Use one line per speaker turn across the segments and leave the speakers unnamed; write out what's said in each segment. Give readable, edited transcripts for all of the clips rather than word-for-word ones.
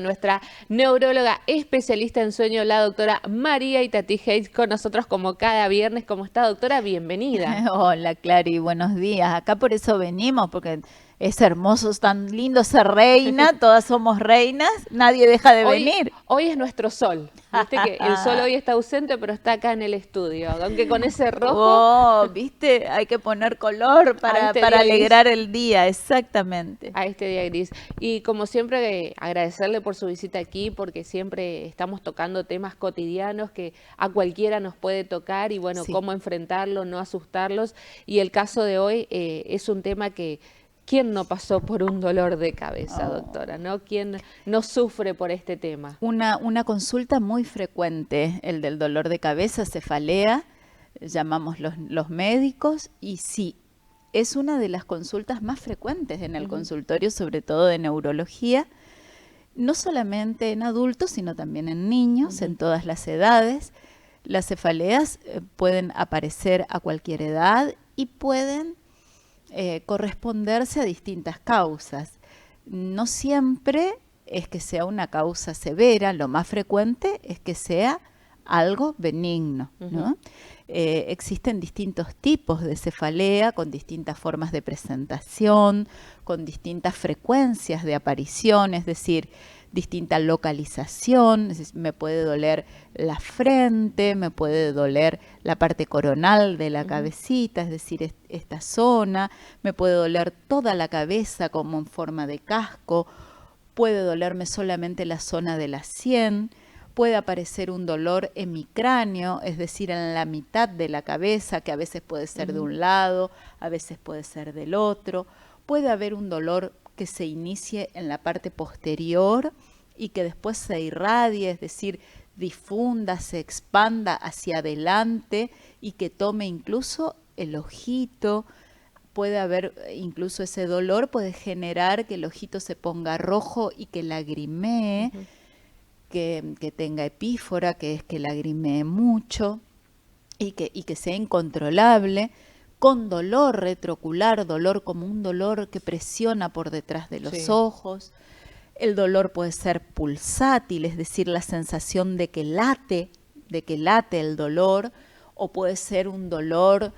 Nuestra neuróloga especialista en sueño, la doctora María Itatí Hayes, con nosotros como cada viernes. ¿Cómo está, doctora? Bienvenida.
Hola, Clary, buenos días. Acá por eso venimos, porque es hermoso, es tan lindo ser reina, todas somos reinas, nadie deja de
Hoy,
venir.
hoy es nuestro sol. Viste que el sol hoy está ausente, pero está acá en el estudio. Aunque con ese rojo
Oh, viste, hay que poner color
a este
para
día gris.
alegrar el día, exactamente.
A este día gris. Y como siempre, agradecerle por su visita aquí, porque siempre estamos tocando temas cotidianos que a cualquiera nos puede tocar y bueno,
Sí.
cómo enfrentarlo, no asustarlos. Y el caso de hoy es un tema que, ¿quién no pasó por un dolor de cabeza,
Oh.
doctora? ¿No? ¿Quién no sufre por este tema?
Una consulta muy frecuente, el del dolor de cabeza, cefalea, llamamos los médicos, y sí, es una de las consultas más frecuentes en el
Ujú.
consultorio, sobre todo de neurología, no solamente en adultos, sino también en niños,
Ujú.
en todas las edades. Las cefaleas pueden aparecer a cualquier edad y pueden corresponderse a distintas causas. No siempre es que sea una causa severa, lo más frecuente es que sea algo benigno,
Ujú.
¿no? Existen distintos tipos de cefalea con distintas formas de presentación, con distintas frecuencias de aparición, es decir, distinta localización. Es decir, me puede doler la frente, me puede doler la parte coronal de la
Ujú.
cabecita, es decir, esta zona, me puede doler toda la cabeza como en forma de casco, puede dolerme solamente la zona de la sien, puede aparecer un dolor en mi cráneo, es decir, en la mitad de la cabeza, que a veces puede ser de
Ujú.
un lado, a veces puede ser del otro, puede haber un dolor que se inicie en la parte posterior y que después se irradie, es decir, difunda, se expanda hacia adelante y que tome incluso el ojito. Puede haber incluso ese dolor, puede generar que el ojito se ponga rojo y que lagrimee,
Ujú.
que tenga epífora, que es que lagrimee mucho y que sea incontrolable, con dolor retroocular, dolor como un dolor que presiona por detrás de los
Sí.
ojos. El dolor puede ser pulsátil, es decir, la sensación de que late el dolor, o puede ser un dolor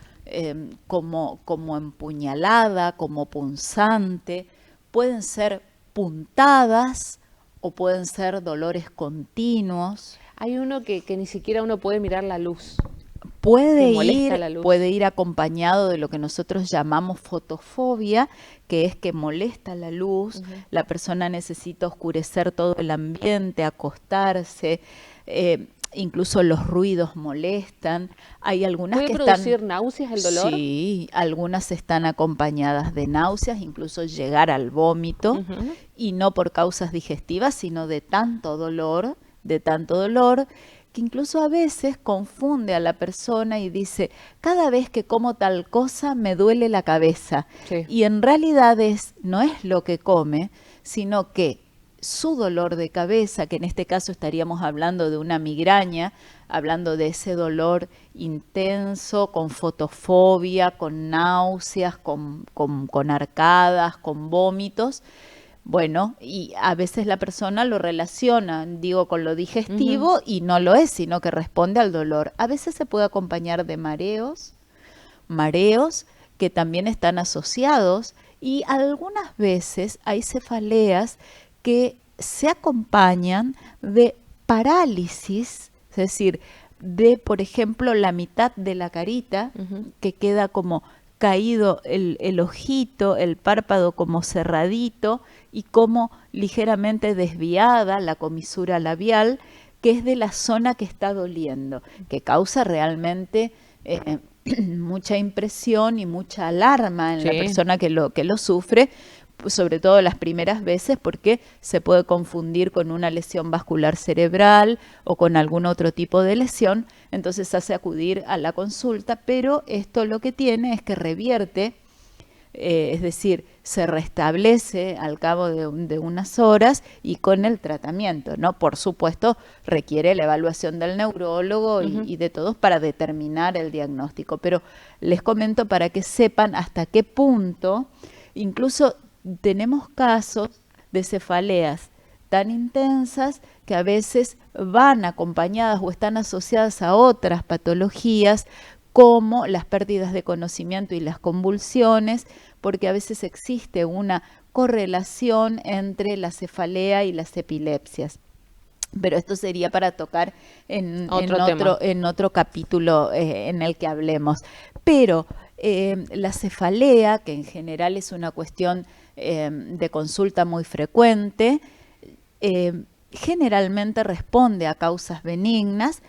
como empuñalada, como punzante. Pueden ser puntadas o pueden ser dolores continuos.
Hay uno que ni siquiera uno puede mirar la luz, que molesta la luz.
Puede ir acompañado de lo que nosotros llamamos fotofobia, que es que molesta la luz,
Ujú.
la persona necesita oscurecer todo el ambiente, acostarse, incluso los ruidos molestan. Hay algunas
¿Puede
que están,
producir náuseas el dolor?
sí, algunas están acompañadas de náuseas, incluso llegar al vómito,
Ujú.
y no por causas digestivas, sino de tanto dolor, que incluso a veces confunde a la persona y dice, cada vez que como tal cosa me duele la cabeza.
Sí.
Y en realidad no es lo que come, sino que su dolor de cabeza, que en este caso estaríamos hablando de una migraña, hablando de ese dolor intenso, con fotofobia, con náuseas, con arcadas, con vómitos. Bueno, y a veces la persona lo relaciona, digo, con lo
Ujú.
digestivo y no lo es, sino que responde al dolor. A veces se puede acompañar de mareos que también están asociados, y algunas veces hay cefaleas que se acompañan de parálisis, es decir, de, por ejemplo, la mitad de la carita,
Ujú.
que queda como caído el ojito, el párpado como cerradito y como ligeramente desviada la comisura labial, que es de la zona que está doliendo, que causa realmente mucha impresión y mucha alarma en la
Sí.
persona que lo sufre, pues sobre todo las primeras veces, porque se puede confundir con una lesión vascular cerebral o con algún otro tipo de lesión, entonces hace acudir a la consulta, pero esto lo que tiene es que revierte, es decir, se restablece al cabo de unas horas y con el tratamiento, ¿no? Por supuesto, requiere la evaluación del neurólogo
Ujú.
y de todos para determinar el diagnóstico, pero les comento para que sepan hasta qué punto, incluso tenemos casos de cefaleas tan intensas que a veces van acompañadas o están asociadas a otras patologías como las pérdidas de conocimiento y las convulsiones, porque a veces existe una correlación entre la cefalea y las epilepsias. Pero esto sería para tocar en otro capítulo en el que hablemos. Pero la cefalea, que en general es una cuestión de consulta muy frecuente, generalmente responde a causas benignas,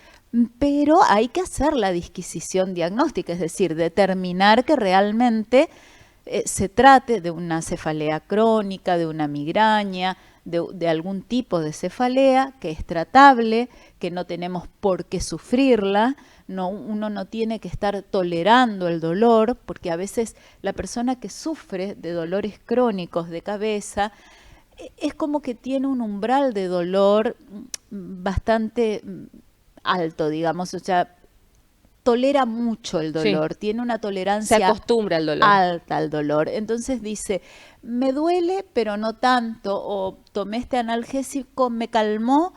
pero hay que hacer la disquisición diagnóstica, es decir, determinar que realmente se trate de una cefalea crónica, de una migraña, de algún tipo de cefalea que es tratable, que no tenemos por qué sufrirla, uno no tiene que estar tolerando el dolor, porque a veces la persona que sufre de dolores crónicos de cabeza es como que tiene un umbral de dolor bastante alto, digamos, o sea, tolera mucho el dolor, sí, tiene una tolerancia
se acostumbra al dolor,
alta al dolor. Entonces dice, me duele, pero no tanto, o tomé este analgésico, me calmó,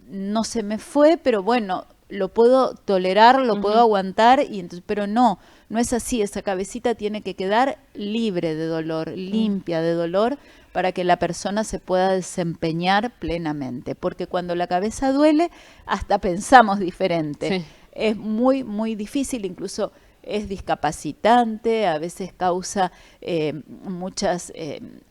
no se me fue, pero bueno, lo puedo tolerar, lo puedo aguantar, y entonces, pero no es así. Esa cabecita tiene que quedar libre de dolor, limpia de dolor, para que la persona se pueda desempeñar plenamente. Porque cuando la cabeza duele, hasta pensamos diferente. Sí. Es muy, muy difícil, incluso es discapacitante, a veces causa muchas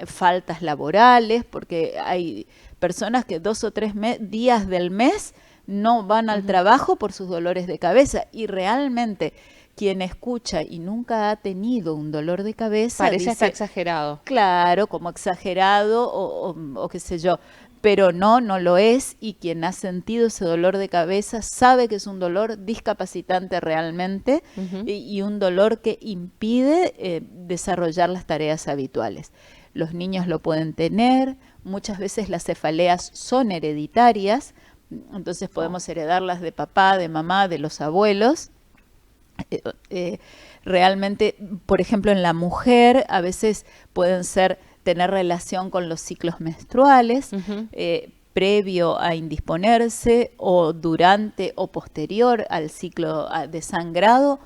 faltas laborales, porque hay personas que 2 o 3 días del mes no van al trabajo por sus dolores de cabeza, y realmente quien escucha y nunca ha tenido un dolor de cabeza
parece
dice,
hasta exagerado.
Claro, como exagerado o qué sé yo, pero no lo es, y quien ha sentido ese dolor de cabeza sabe que es un dolor discapacitante realmente, y un dolor que impide desarrollar las tareas habituales. Los niños lo pueden tener, muchas veces las cefaleas son hereditarias, entonces podemos heredarlas de papá, de mamá, de los abuelos. Realmente, por ejemplo, en la mujer a veces pueden tener relación con los ciclos menstruales, previo a indisponerse, o durante o posterior al ciclo de sangrado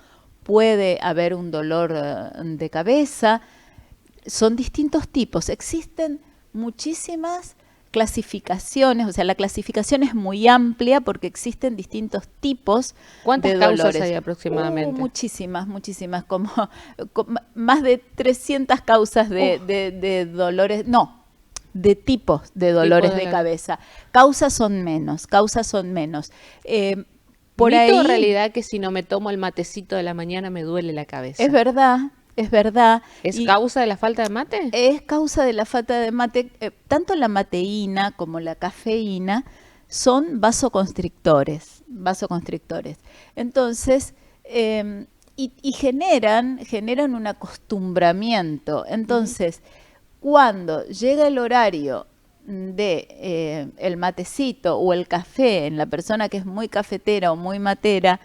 puede haber un dolor de cabeza. Son distintos tipos, existen muchísimas clasificaciones, o sea, la clasificación es muy amplia porque existen distintos tipos de dolores.
¿Cuántas causas hay aproximadamente?
Muchísimas, como más de 300 causas de dolores, de tipos de dolores de cabeza. Causas son menos.
Por ahí, ¿mito o realidad que si no me tomo el matecito de la mañana me duele la cabeza?
Es verdad.
¿Es causa de la falta de mate?
Es causa de la falta de mate. Tanto la mateína como la cafeína son vasoconstrictores. Entonces, y generan un acostumbramiento. Entonces, cuando llega el horario de el matecito o el café en la persona que es muy cafetera o muy matera,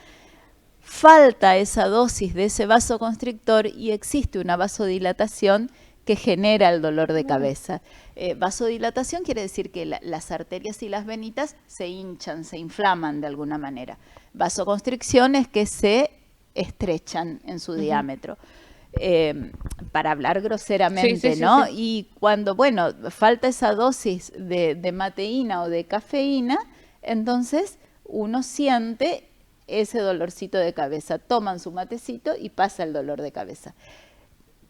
falta esa dosis de ese vasoconstrictor y existe una vasodilatación que genera el dolor de cabeza. Vasodilatación quiere decir que las arterias y las venitas se hinchan, se inflaman de alguna manera. Vasoconstricción es que se estrechan en su diámetro. Para hablar groseramente, sí, ¿no? Sí. Y cuando, falta esa dosis de mateína o de cafeína, entonces uno siente ese dolorcito de cabeza. Toman su matecito y pasa el dolor de cabeza.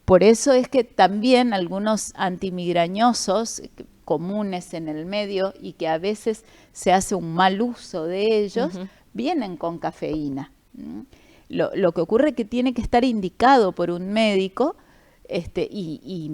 Por eso es que también algunos antimigrañosos comunes en el medio y que a veces se hace un mal uso de ellos, vienen con cafeína. Lo que ocurre es que tiene que estar indicado por un médico, y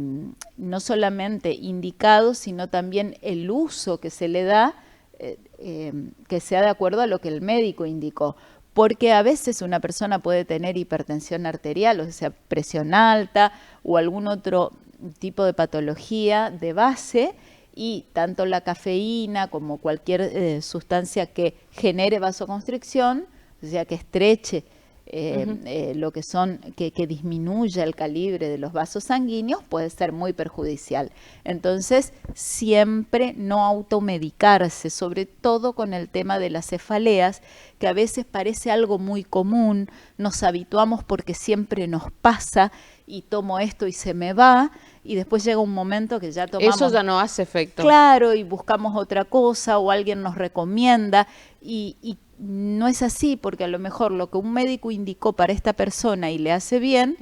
no solamente indicado, sino también el uso que se le da, que sea de acuerdo a lo que el médico indicó. Porque a veces una persona puede tener hipertensión arterial, o sea, presión alta o algún otro tipo de patología de base, y tanto la cafeína como cualquier sustancia que genere vasoconstricción, o sea, que estreche lo que son, que disminuya el calibre de los vasos sanguíneos, puede ser muy perjudicial. Entonces, siempre no automedicarse, sobre todo con el tema de las cefaleas, que a veces parece algo muy común, nos habituamos porque siempre nos pasa y tomo esto y se me va, y después llega un momento que ya tomamos...
Eso ya no hace efecto.
Claro, y buscamos otra cosa o alguien nos recomienda y no es así, porque a lo mejor lo que un médico indicó para esta persona y le hace bien,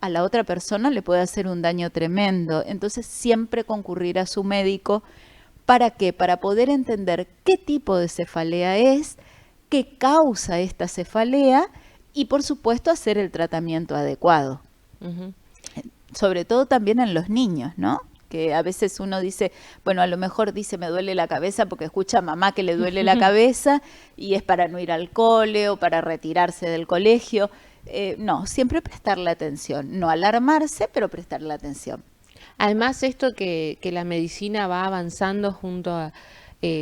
a la otra persona le puede hacer un daño tremendo. Entonces siempre concurrir a su médico. ¿Para qué? Para poder entender qué tipo de cefalea es, qué causa esta cefalea y por supuesto hacer el tratamiento adecuado. Sobre todo también en los niños, ¿no? Que a veces uno dice, bueno, a lo mejor dice me duele la cabeza porque escucha a mamá que le duele la cabeza y es para no ir al cole o para retirarse del colegio. No, siempre prestarle atención, no alarmarse, pero prestarle atención.
Además, esto que la medicina va avanzando junto a,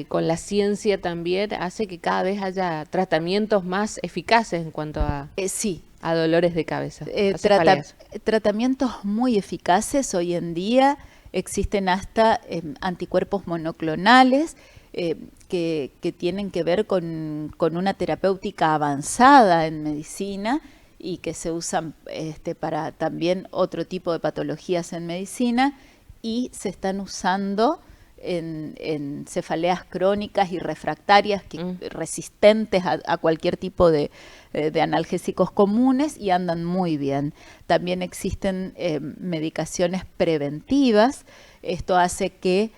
con la ciencia también, hace que cada vez haya tratamientos más eficaces en cuanto a...
Sí.
A dolores de cabeza.
Tratamientos muy eficaces hoy en día. Existen hasta anticuerpos monoclonales que tienen que ver con una terapéutica avanzada en medicina y que se usan para también otro tipo de patologías en medicina y se están usando en cefaleas crónicas y refractarias resistentes a cualquier tipo de analgésicos comunes y andan muy bien. También existen medicaciones preventivas. Esto hace que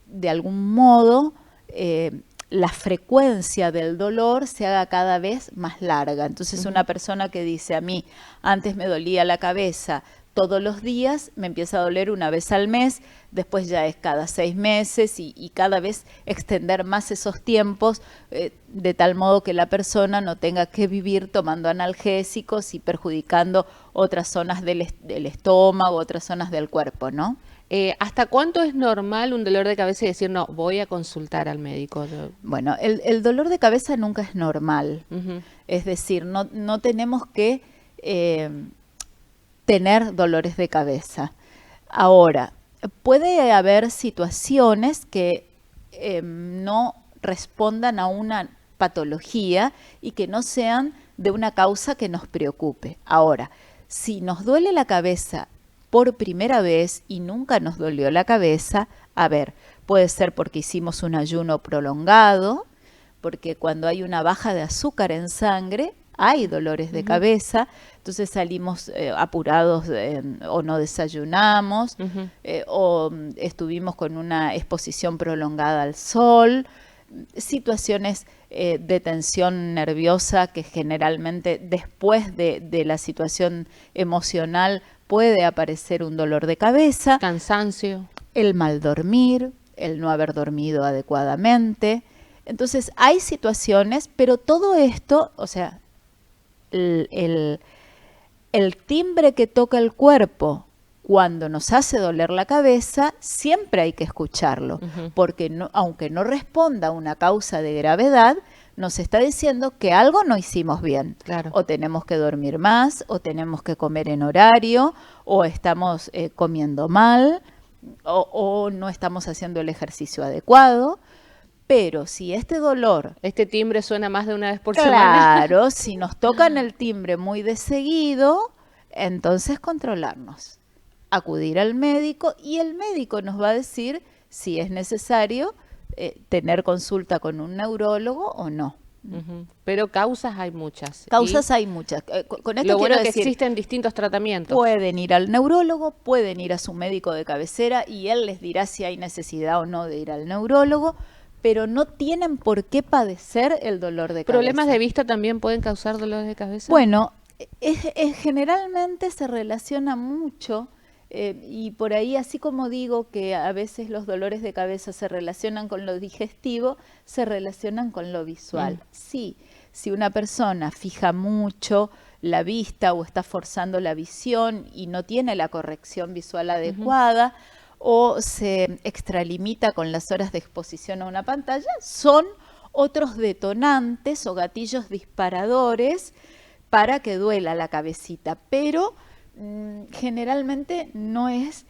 de algún modo la frecuencia del dolor se haga cada vez más larga. Entonces una persona que dice a mí, antes me dolía la cabeza todos los días, me empieza a doler una vez al mes, después ya es cada 6 meses y cada vez extender más esos tiempos de tal modo que la persona no tenga que vivir tomando analgésicos y perjudicando otras zonas del estómago, otras zonas del cuerpo, ¿no?
¿Hasta cuánto es normal un dolor de cabeza y decir, no, voy a consultar al médico?
Bueno, el dolor de cabeza nunca es normal. Es decir, no tenemos que tener dolores de cabeza. Ahora, puede haber situaciones que no respondan a una patología y que no sean de una causa que nos preocupe. Ahora, si nos duele la cabeza por primera vez y nunca nos dolió la cabeza, a ver, puede ser porque hicimos un ayuno prolongado, porque cuando hay una baja de azúcar en sangre, hay dolores de cabeza, entonces salimos apurados o no desayunamos, o estuvimos con una exposición prolongada al sol, situaciones de tensión nerviosa que generalmente después de la situación emocional puede aparecer un dolor de cabeza.
Cansancio.
El mal dormir, el no haber dormido adecuadamente. Entonces hay situaciones, pero todo esto, o sea, el timbre que toca el cuerpo cuando nos hace doler la cabeza, siempre hay que escucharlo, porque no, aunque no responda a una causa de gravedad, nos está diciendo que algo no hicimos bien.
Claro.
O tenemos que dormir más, o tenemos que comer en horario, o estamos comiendo mal, o no estamos haciendo el ejercicio adecuado. Pero si este dolor...
Este timbre suena más de una vez por semana.
Claro, si nos tocan el timbre muy de seguido, entonces controlarnos, acudir al médico y el médico nos va a decir si es necesario tener consulta con un neurólogo o no.
Pero causas hay muchas.
Causas hay muchas. Con esto
lo bueno es que
decir,
existen distintos tratamientos.
Pueden ir al neurólogo, pueden ir a su médico de cabecera y él les dirá si hay necesidad o no de ir al neurólogo, pero no tienen por qué padecer el dolor de cabeza.
¿Problemas de vista también pueden causar dolores de cabeza?
Bueno, generalmente se relaciona mucho y por ahí, así como digo que a veces los dolores de cabeza se relacionan con lo digestivo, se relacionan con lo visual. Sí, si una persona fija mucho la vista o está forzando la visión y no tiene la corrección visual adecuada, o se extralimita con las horas de exposición a una pantalla, son otros detonantes o gatillos disparadores para que duela la cabecita, pero generalmente no es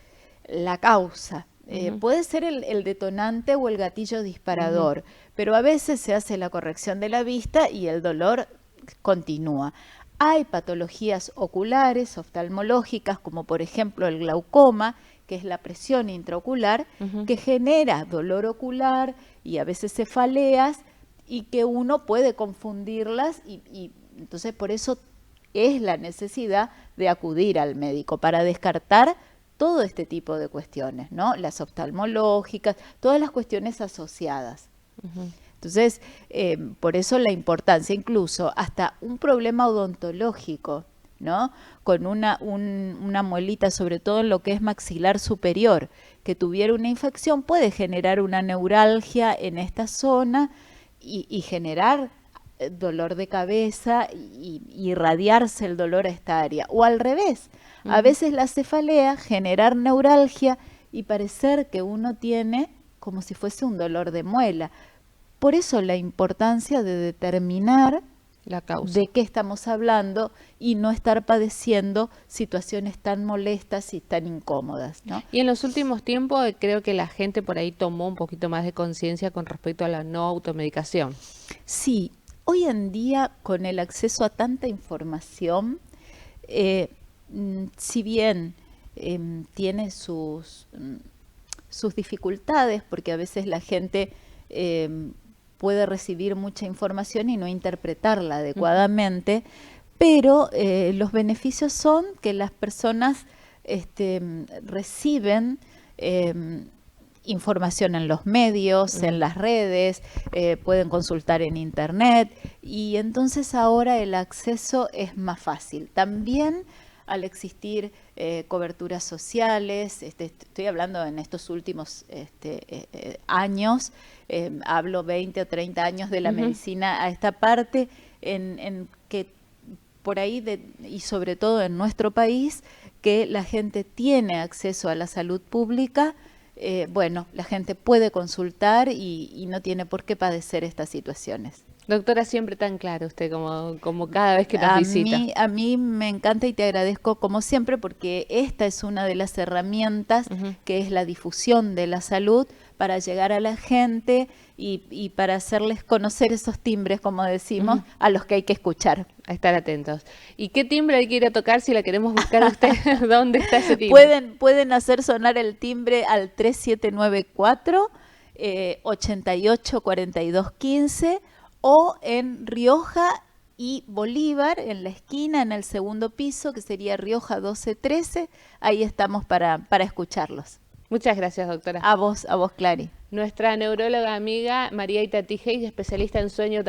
la causa. Puede ser el detonante o el gatillo disparador, pero a veces se hace la corrección de la vista y el dolor continúa. Hay patologías oculares, oftalmológicas, como por ejemplo el glaucoma, que es la presión intraocular, que genera dolor ocular y a veces cefaleas, y que uno puede confundirlas, y entonces por eso es la necesidad de acudir al médico para descartar todo este tipo de cuestiones, ¿no? Las oftalmológicas, todas las cuestiones asociadas. Entonces, por eso la importancia, incluso hasta un problema odontológico, ¿no? Con una muelita, sobre todo en lo que es maxilar superior, que tuviera una infección, puede generar una neuralgia en esta zona y generar dolor de cabeza y irradiarse el dolor a esta área. O al revés, a veces la cefalea, generar neuralgia y parecer que uno tiene como si fuese un dolor de muela. Por eso la importancia de determinar
la causa,
de qué estamos hablando y no estar padeciendo situaciones tan molestas y tan incómodas, ¿no?
Y en los últimos tiempos creo que la gente por ahí tomó un poquito más de conciencia con respecto a la no automedicación.
Sí, hoy en día con el acceso a tanta información, si bien tiene sus dificultades, porque a veces la gente puede recibir mucha información y no interpretarla adecuadamente, pero los beneficios son que las personas reciben información en los medios, en las redes, pueden consultar en internet, y entonces ahora el acceso es más fácil. También al existir coberturas sociales, estoy hablando en estos últimos años, hablo 20 o 30 años de la medicina a esta parte, en que por ahí, y sobre todo en nuestro país, que la gente tiene acceso a la salud pública. Bueno, la gente puede consultar y no tiene por qué padecer estas situaciones.
Doctora, siempre tan claro usted como cada vez que nos visita.
A mí me encanta y te agradezco como siempre, porque esta es una de las herramientas que es la difusión de la salud para llegar a la gente y para hacerles conocer esos timbres, como decimos, a los que hay que escuchar.
A estar atentos. ¿Y qué timbre hay que ir a tocar si la queremos buscar a usted? ¿Dónde está ese timbre?
Pueden hacer sonar el timbre al 3794 88 42 15 o en Rioja y Bolívar, en la esquina, en el segundo piso, que sería Rioja 1213. Ahí estamos para escucharlos.
Muchas gracias, doctora.
A vos, Clary.
Nuestra neuróloga amiga María Itatí Geis, especialista en sueño.